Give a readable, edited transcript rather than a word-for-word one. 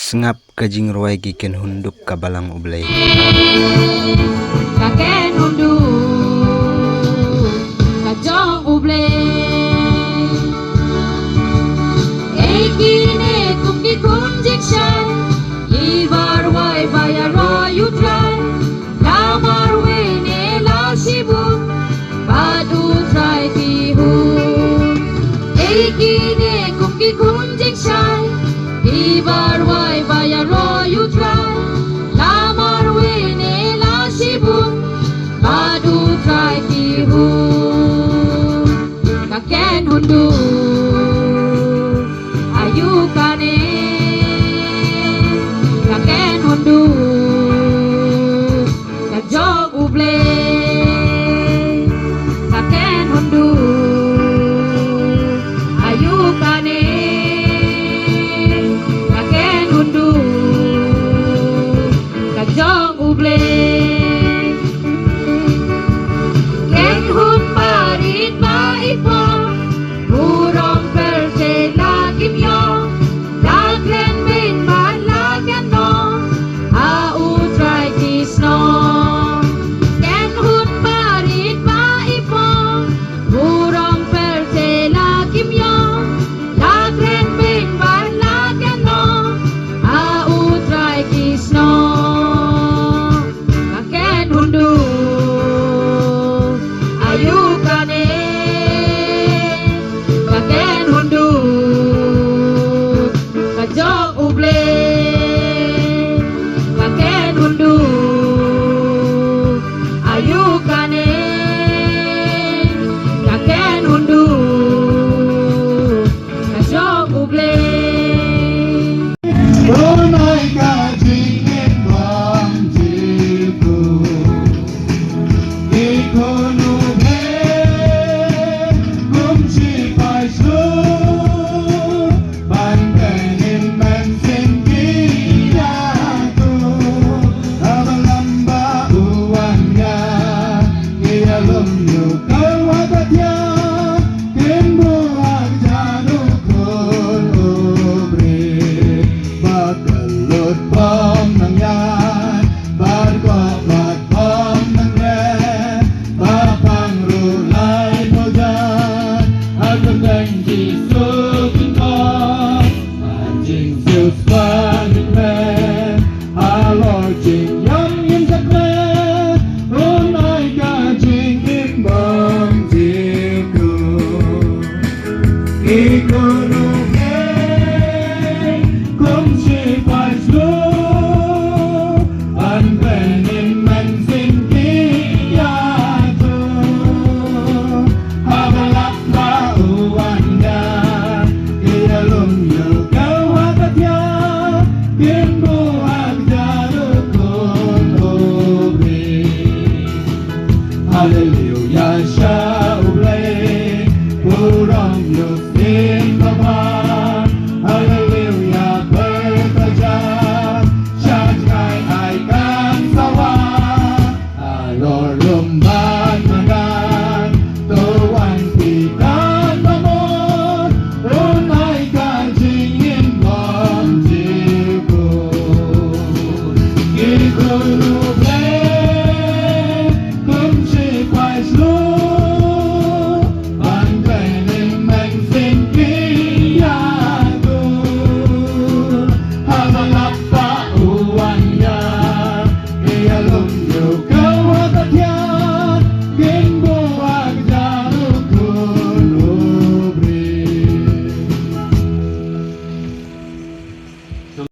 Sengap kajing ruai giken hunduk kabalang ublay. Kaken hunduk kajong ublay. Ekine kumki kunjik shay. Ibar wai bayar royutray. Lamar wene la sibuk. Padu try tihun. Ekine kumki kunjik shay. Ibar wai bayar royutray. Lamar wene la sibuk. Padu try tihun. Kaken hunduk ayukane. Kaken hunduk kajong ublay. Kaken hunduk ayukane. Kaken hunduk kajong ublay.